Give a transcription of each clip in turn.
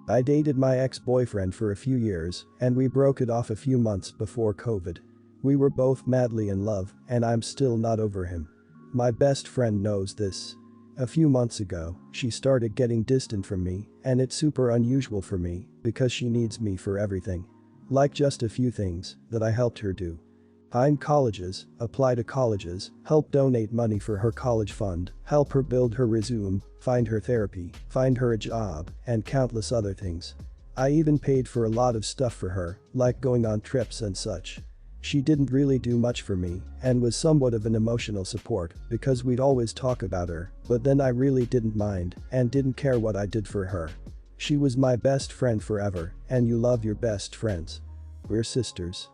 I dated my ex-boyfriend for a few years, and we broke it off a few months before COVID. We were both madly in love, and I'm still not over him. My best friend knows this. A few months ago, she started getting distant from me, and it's super unusual for me because she needs me for everything. Like just a few things that I helped her do. Find colleges, apply to colleges, help donate money for her college fund, help her build her resume, find her therapy, find her a job, and countless other things. I even paid for a lot of stuff for her, like going on trips and such. She didn't really do much for me and was somewhat of an emotional support because we'd always talk about her, but then I really didn't mind and didn't care what I did for her. She was my best friend forever, and you love your best friends. We're sisters.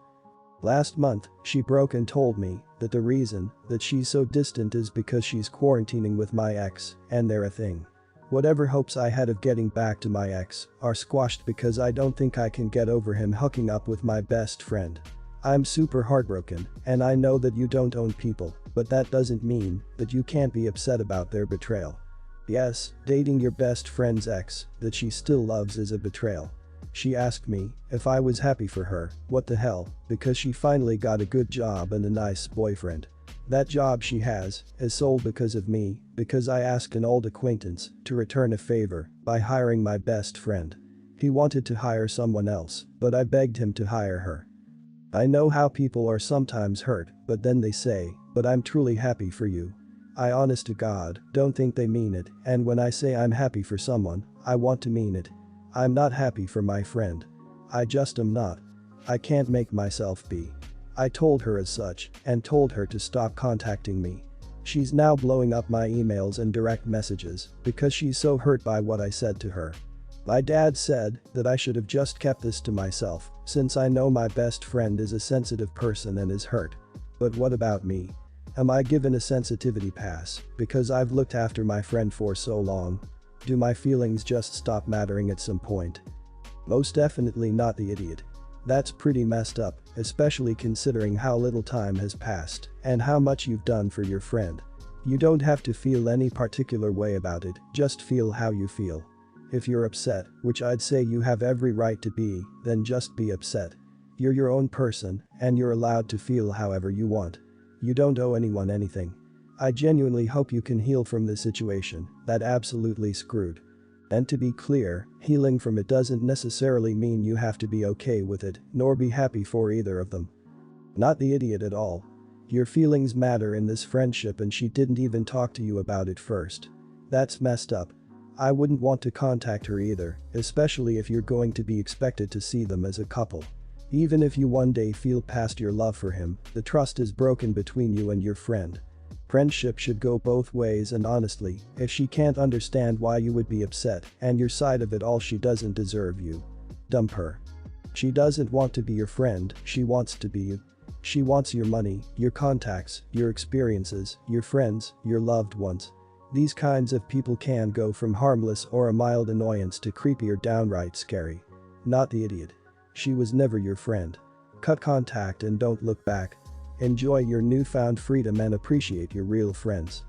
Last month, she broke and told me that the reason that she's so distant is because she's quarantining with my ex, and they're a thing. Whatever hopes I had of getting back to my ex are squashed because I don't think I can get over him hooking up with my best friend. I'm super heartbroken, and I know that you don't own people, but that doesn't mean that you can't be upset about their betrayal. Yes, dating your best friend's ex that she still loves is a betrayal. She asked me if I was happy for her, what the hell, because she finally got a good job and a nice boyfriend. That job she has is sold because of me, because I asked an old acquaintance to return a favor by hiring my best friend. He wanted to hire someone else, but I begged him to hire her. I know how people are sometimes hurt, but then they say, "But I'm truly happy for you." I honest to God don't think they mean it, and when I say I'm happy for someone, I want to mean it. I'm not happy for my friend. I just am not. I can't make myself be. I told her as such and told her to stop contacting me. She's now blowing up my emails and direct messages because she's so hurt by what I said to her. My dad said that I should have just kept this to myself since I know my best friend is a sensitive person and is hurt. But what about me? Am I given a sensitivity pass because I've looked after my friend for so long? Do my feelings just stop mattering at some point? Most definitely not, the idiot. That's pretty messed up, especially considering how little time has passed and how much you've done for your friend. You don't have to feel any particular way about it, just feel how you feel. If you're upset, which I'd say you have every right to be, then just be upset. You're your own person, and you're allowed to feel however you want. You don't owe anyone anything. I genuinely hope you can heal from this situation that absolutely screwed. And to be clear, healing from it doesn't necessarily mean you have to be okay with it, nor be happy for either of them. Not the idiot at all. Your feelings matter in this friendship and she didn't even talk to you about it first. That's messed up. I wouldn't want to contact her either, especially if you're going to be expected to see them as a couple. Even if you one day feel past your love for him, the trust is broken between you and your friend. Friendship should go both ways, and honestly, if she can't understand why you would be upset and your side of it all, she doesn't deserve you. Dump her. She doesn't want to be your friend, she wants to be you. She wants your money, your contacts, your experiences, your friends, your loved ones. These kinds of people can go from harmless or a mild annoyance to creepy or downright scary. Not the idiot. She was never your friend. Cut contact and don't look back. Enjoy your newfound freedom and appreciate your real friends.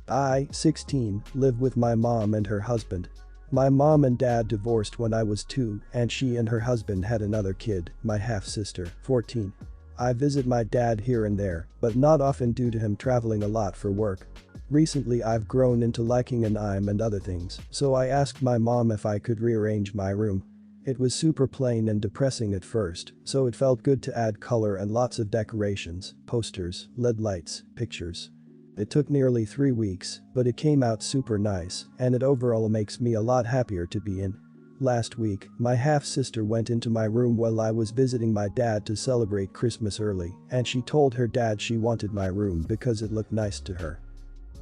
I, 16, live with my mom and her husband. My mom and dad divorced when I was 2, and she and her husband had another kid, my half-sister, 14. I visit my dad here and there, but not often due to him traveling a lot for work. Recently I've grown into liking anime and other things, so I asked my mom if I could rearrange my room. It was super plain and depressing at first, so it felt good to add color and lots of decorations, posters, LED lights, pictures. It took nearly 3 weeks, but it came out super nice, and it overall makes me a lot happier to be in. Last week, my half-sister went into my room while I was visiting my dad to celebrate Christmas early, and she told her dad she wanted my room because it looked nice to her.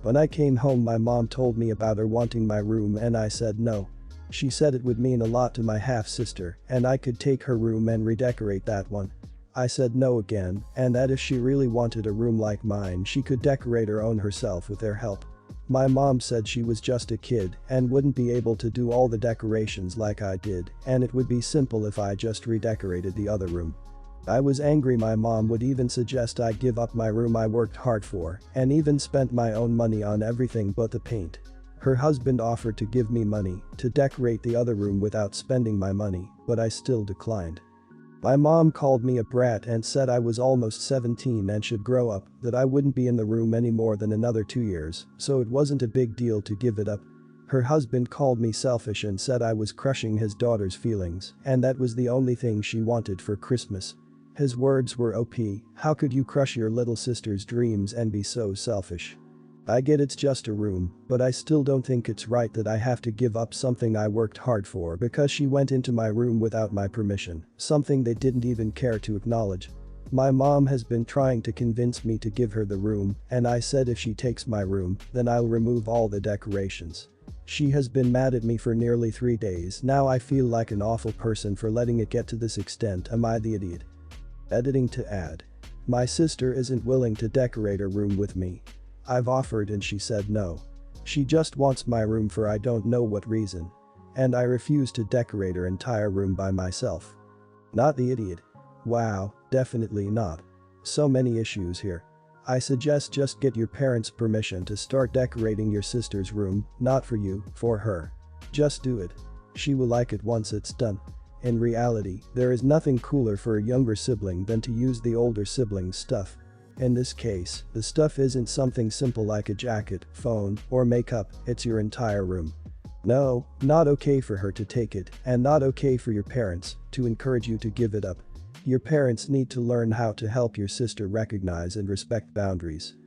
When I came home, my mom told me about her wanting my room and I said no. She said it would mean a lot to my half-sister and I could take her room and redecorate that one. I said no again, and that if she really wanted a room like mine, she could decorate her own herself with their help. My mom said she was just a kid and wouldn't be able to do all the decorations like I did, and it would be simple if I just redecorated the other room. I was angry my mom would even suggest I give up my room I worked hard for and even spent my own money on everything but the paint. Her husband offered to give me money to decorate the other room without spending my money, but I still declined. My mom called me a brat and said I was almost 17 and should grow up, that I wouldn't be in the room any more than another 2 years, so it wasn't a big deal to give it up. Her husband called me selfish and said I was crushing his daughter's feelings, and that was the only thing she wanted for Christmas. His words were OP, how could you crush your little sister's dreams and be so selfish? I get it's just a room, but I still don't think it's right that I have to give up something I worked hard for because she went into my room without my permission, something they didn't even care to acknowledge. My mom has been trying to convince me to give her the room, and I said if she takes my room, then I'll remove all the decorations. She has been mad at me for nearly 3 days now. I feel like an awful person for letting it get to this extent. Am I the idiot? Editing to add. My sister isn't willing to decorate her room with me. I've offered and she said no. She just wants my room for I don't know what reason. And I refuse to decorate her entire room by myself. Not the idiot. Wow, definitely not. So many issues here. I suggest just get your parents' permission to start decorating your sister's room, not for you, for her. Just do it. She will like it once it's done. In reality, there is nothing cooler for a younger sibling than to use the older sibling's stuff. In this case, the stuff isn't something simple like a jacket, phone, or makeup, it's your entire room. No, not okay for her to take it, and not okay for your parents to encourage you to give it up. Your parents need to learn how to help your sister recognize and respect boundaries.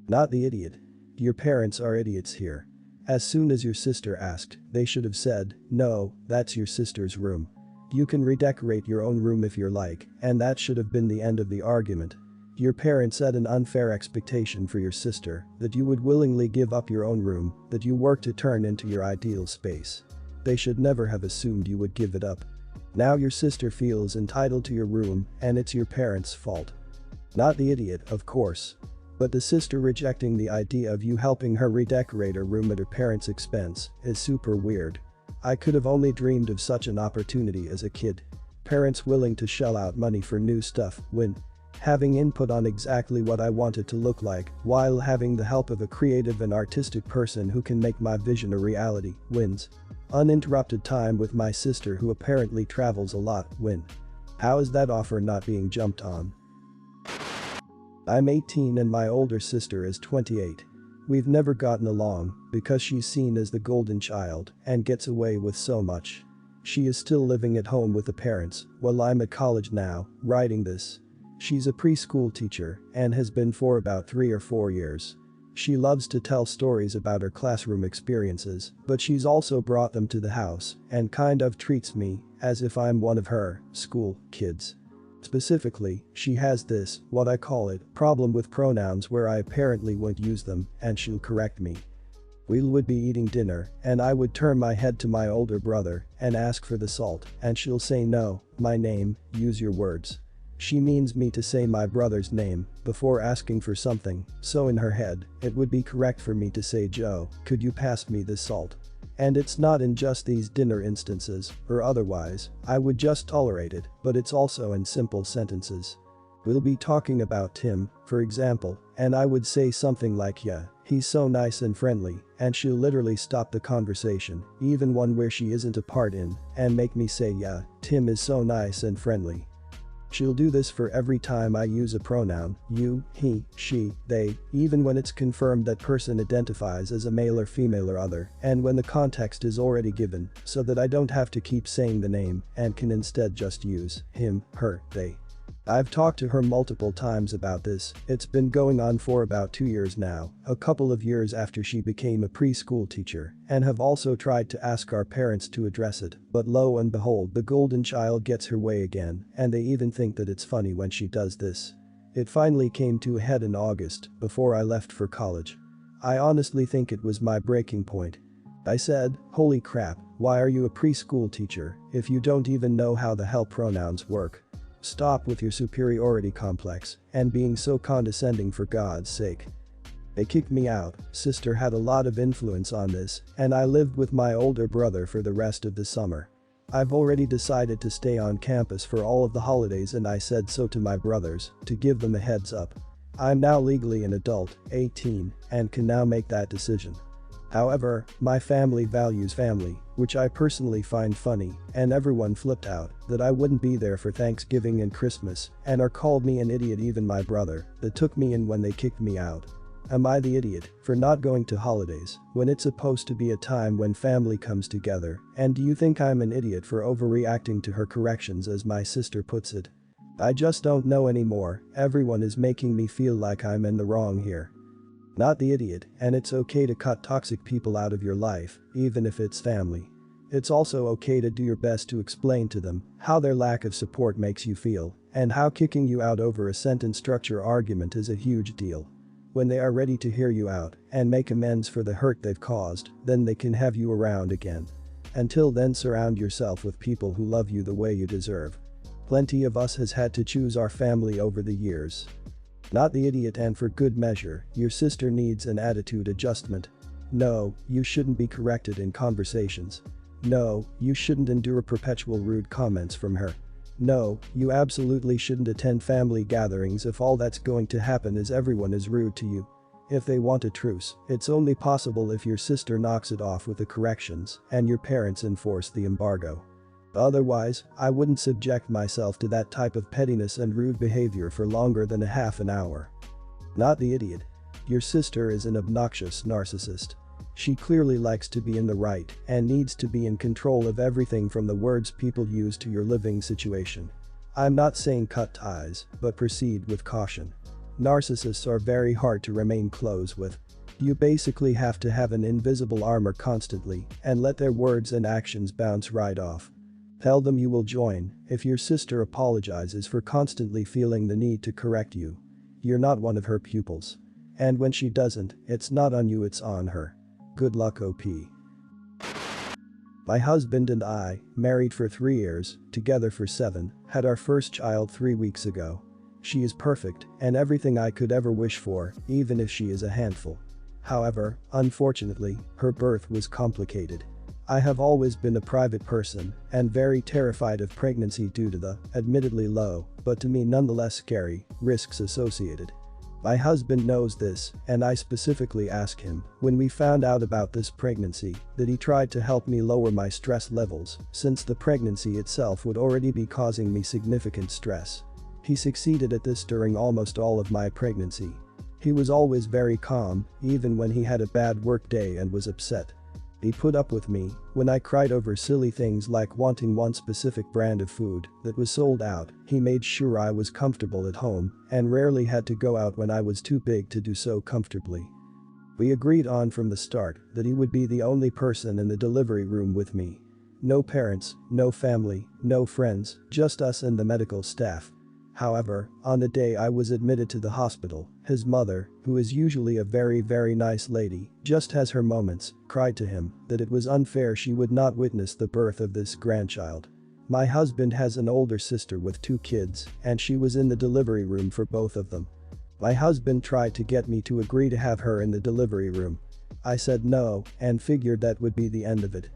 Not the idiot. Your parents are idiots here. As soon as your sister asked, they should have said, no, that's your sister's room. You can redecorate your own room if you're like, and that should have been the end of the argument. Your parents set an unfair expectation for your sister that you would willingly give up your own room that you work to turn into your ideal space. They should never have assumed you would give it up. Now your sister feels entitled to your room and it's your parents' fault. Not the idiot, of course. But the sister rejecting the idea of you helping her redecorate her room at her parents' expense is super weird. I could have only dreamed of such an opportunity as a kid. Parents willing to shell out money for new stuff when having input on exactly what I want it to look like while having the help of a creative and artistic person who can make my vision a reality wins. Uninterrupted time with my sister who apparently travels a lot win. How is that offer not being jumped on? I'm 18 and my older sister is 28. We've never gotten along because she's seen as the golden child and gets away with so much. She is still living at home with the parents while I'm at college now, writing this. She's a preschool teacher and has been for about 3 or 4 years. She loves to tell stories about her classroom experiences, but she's also brought them to the house and kind of treats me as if I'm one of her school kids. Specifically, she has this, what I call it, problem with pronouns where I apparently won't use them and she'll correct me. We would be eating dinner and I would turn my head to my older brother and ask for the salt and she'll say no, my name, use your words. She means me to say my brother's name before asking for something, so in her head, it would be correct for me to say Joe, could you pass me the salt? And it's not in just these dinner instances, or otherwise, I would just tolerate it, but it's also in simple sentences. We'll be talking about Tim, for example, and I would say something like yeah, he's so nice and friendly, and she'll literally stop the conversation, even one where she isn't a part in, and make me say yeah, Tim is so nice and friendly. She'll do this for every time I use a pronoun, you, he, she, they, even when it's confirmed that person identifies as a male or female or other, and when the context is already given, so that I don't have to keep saying the name and can instead just use him, her, they. I've talked to her multiple times about this, it's been going on for about 2 years now, a couple of years after she became a preschool teacher, and have also tried to ask our parents to address it, but lo and behold the golden child gets her way again, and they even think that it's funny when she does this. It finally came to a head in August, before I left for college. I honestly think it was my breaking point. I said, holy crap, why are you a preschool teacher if you don't even know how the hell pronouns work? Stop with your superiority complex and being so condescending for God's sake. They kicked me out, sister had a lot of influence on this, and I lived with my older brother for the rest of the summer. I've already decided to stay on campus for all of the holidays and I said so to my brothers, to give them a heads up. I'm now legally an adult, 18, and can now make that decision. However, my family values family, which I personally find funny, and everyone flipped out that I wouldn't be there for Thanksgiving and Christmas and or called me an idiot, even my brother that took me in when they kicked me out. Am I the idiot for not going to holidays when it's supposed to be a time when family comes together, and do you think I'm an idiot for overreacting to her corrections, as my sister puts it? I just don't know anymore. Everyone is making me feel like I'm in the wrong here. Not the idiot, and it's okay to cut toxic people out of your life, even if it's family. It's also okay to do your best to explain to them how their lack of support makes you feel, and how kicking you out over a sentence structure argument is a huge deal. When they are ready to hear you out and make amends for the hurt they've caused, then they can have you around again. Until then, surround yourself with people who love you the way you deserve. Plenty of us has had to choose our family over the years. Not the idiot, and for good measure, your sister needs an attitude adjustment. No, you shouldn't be corrected in conversations. No, you shouldn't endure perpetual rude comments from her. No, you absolutely shouldn't attend family gatherings if all that's going to happen is everyone is rude to you. If they want a truce, it's only possible if your sister knocks it off with the corrections and your parents enforce the embargo. Otherwise, I wouldn't subject myself to that type of pettiness and rude behavior for longer than a half an hour. Not the idiot. Your sister is an obnoxious narcissist. She clearly likes to be in the right and needs to be in control of everything, from the words people use to your living situation. I'm not saying cut ties, but proceed with caution. Narcissists are very hard to remain close with. You basically have to have an invisible armor constantly and let their words and actions bounce right off. Tell them you will join if your sister apologizes for constantly feeling the need to correct you. You're not one of her pupils. And when she doesn't, it's not on you, it's on her. Good luck, OP. My husband and I, married for 3 years, together for 7, had our first child 3 weeks ago. She is perfect and everything I could ever wish for, even if she is a handful. However, unfortunately, her birth was complicated. I have always been a private person and very terrified of pregnancy due to the, admittedly low, but to me nonetheless scary, risks associated. My husband knows this, and I specifically asked him, when we found out about this pregnancy, that he tried to help me lower my stress levels, since the pregnancy itself would already be causing me significant stress. He succeeded at this during almost all of my pregnancy. He was always very calm, even when he had a bad work day and was upset. He put up with me when I cried over silly things like wanting one specific brand of food that was sold out. He made sure I was comfortable at home and rarely had to go out when I was too big to do so comfortably. We agreed on from the start that he would be the only person in the delivery room with me. No parents, no family, no friends, just us and the medical staff. However, on the day I was admitted to the hospital, his mother, who is usually a very nice lady, just has her moments, cried to him that it was unfair she would not witness the birth of this grandchild. My husband has an older sister with 2 kids, and she was in the delivery room for both of them. My husband tried to get me to agree to have her in the delivery room. I said no and figured that would be the end of it.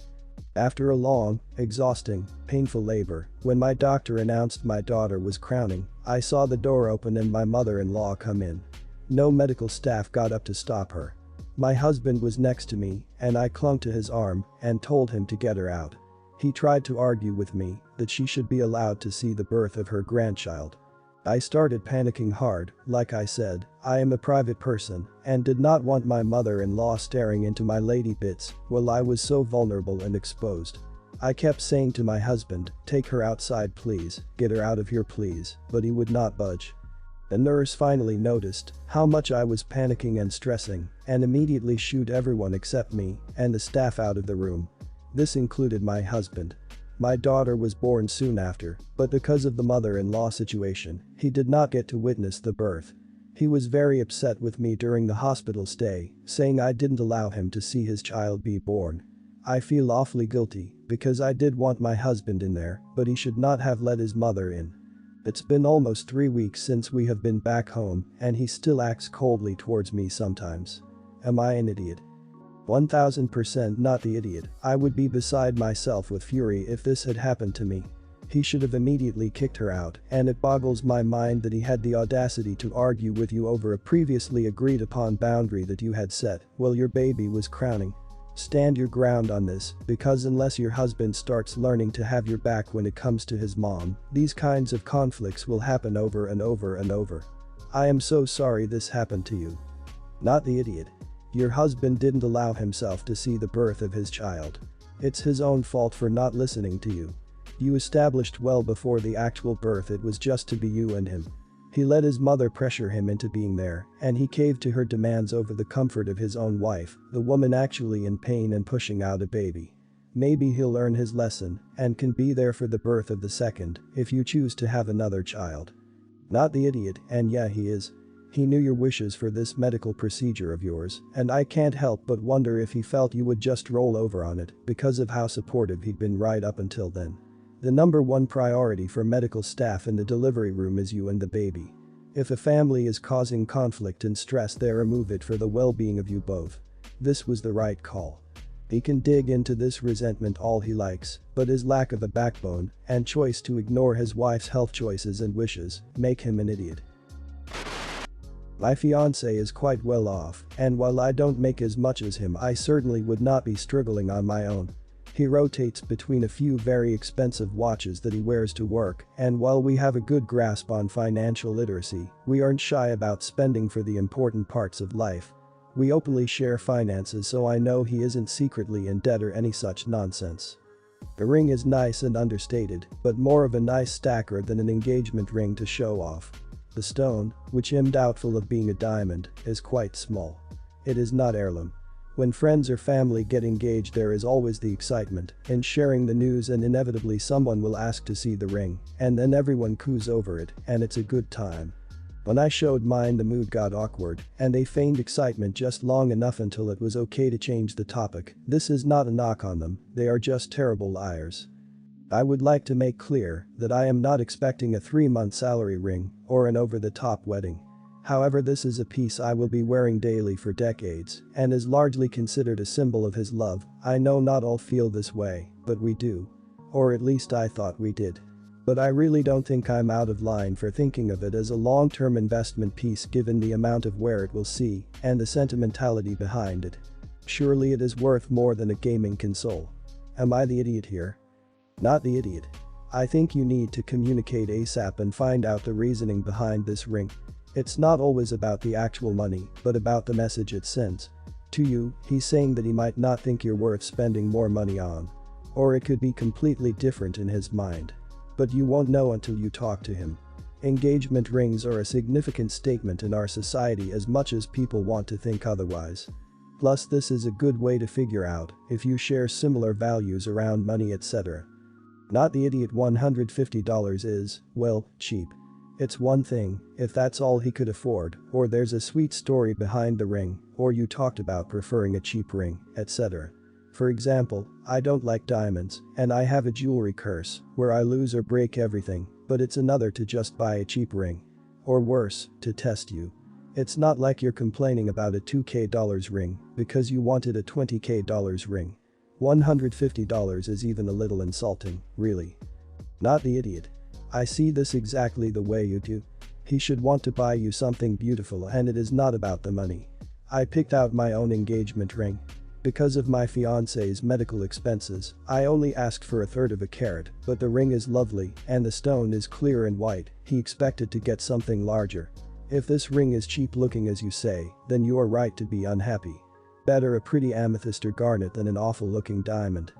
After a long, exhausting, painful labor, when my doctor announced my daughter was crowning, I saw the door open and my mother-in-law come in. No medical staff got up to stop her. My husband was next to me and I clung to his arm and told him to get her out. He tried to argue with me that she should be allowed to see the birth of her grandchild. I started panicking hard. Like I said, I am a private person and did not want my mother-in-law staring into my lady bits while I was so vulnerable and exposed. I kept saying to my husband, take her outside please, get her out of here please, but he would not budge. The nurse finally noticed how much I was panicking and stressing and immediately shooed everyone except me and the staff out of the room. This included my husband. My daughter was born soon after, but because of the mother-in-law situation, he did not get to witness the birth. He was very upset with me during the hospital stay, saying I didn't allow him to see his child be born. I feel awfully guilty because I did want my husband in there, but he should not have let his mother in. It's been almost 3 weeks since we have been back home and he still acts coldly towards me sometimes. Am I an idiot? 1000% not the idiot. I would be beside myself with fury if this had happened to me. He should have immediately kicked her out, and it boggles my mind that he had the audacity to argue with you over a previously agreed upon boundary that you had set while your baby was crowning. Stand your ground on this, because unless your husband starts learning to have your back when it comes to his mom, these kinds of conflicts will happen over and over and over. I am so sorry this happened to you. Not the idiot. Your husband didn't allow himself to see the birth of his child. It's his own fault for not listening to you. You established well before the actual birth it was just to be you and him. He let his mother pressure him into being there, and he caved to her demands over the comfort of his own wife, the woman actually in pain and pushing out a baby. Maybe he'll learn his lesson and can be there for the birth of the second if you choose to have another child. Not the idiot, and yeah, he is. He knew your wishes for this medical procedure of yours, and I can't help but wonder if he felt you would just roll over on it because of how supportive he'd been right up until then. The number one priority for medical staff in the delivery room is you and the baby. If a family is causing conflict and stress, they remove it for the well-being of you both. This was the right call. He can dig into this resentment all he likes, but his lack of a backbone and choice to ignore his wife's health choices and wishes make him an idiot. My fiancé is quite well off, and while I don't make as much as him, I certainly would not be struggling on my own. He rotates between a few very expensive watches that he wears to work, and while we have a good grasp on financial literacy, we aren't shy about spending for the important parts of life. We openly share finances, so I know he isn't secretly in debt or any such nonsense. The ring is nice and understated, but more of a nice stacker than an engagement ring to show off. The stone, which I'm doubtful of being a diamond, is quite small. It is not heirloom. When friends or family get engaged, there is always the excitement in sharing the news, and inevitably someone will ask to see the ring, and then everyone coos over it, and it's a good time. When I showed mine, the mood got awkward, and they feigned excitement just long enough until it was okay to change the topic. This is not a knock on them, they are just terrible liars. I would like to make clear that I am not expecting a 3-month salary ring or an over-the-top wedding. However, this is a piece I will be wearing daily for decades and is largely considered a symbol of his love. I know not all feel this way, but we do. Or at least I thought we did. But I really don't think I'm out of line for thinking of it as a long-term investment piece given the amount of wear it will see and the sentimentality behind it. Surely it is worth more than a gaming console. Am I the idiot here? Not the idiot. I think you need to communicate ASAP and find out the reasoning behind this ring. It's not always about the actual money, but about the message it sends. To you, he's saying that he might not think you're worth spending more money on. Or it could be completely different in his mind. But you won't know until you talk to him. Engagement rings are a significant statement in our society as much as people want to think otherwise. Plus, this is a good way to figure out if you share similar values around money, etc. Not the idiot. $150 is, well, cheap. It's one thing if that's all he could afford, or there's a sweet story behind the ring, or you talked about preferring a cheap ring, etc. For example, I don't like diamonds, and I have a jewelry curse where I lose or break everything, but it's another to just buy a cheap ring. Or worse, to test you. It's not like you're complaining about a $2,000 ring because you wanted a $20,000 ring. $150 is even a little insulting, really. Not the idiot. I see this exactly the way you do. He should want to buy you something beautiful, and it is not about the money. I picked out my own engagement ring. Because of my fiancé's medical expenses, I only asked for 1/3 of a carat, but the ring is lovely and the stone is clear and white. He expected to get something larger. If this ring is cheap looking as you say, then you are right to be unhappy. Better a pretty amethyst or garnet than an awful looking diamond.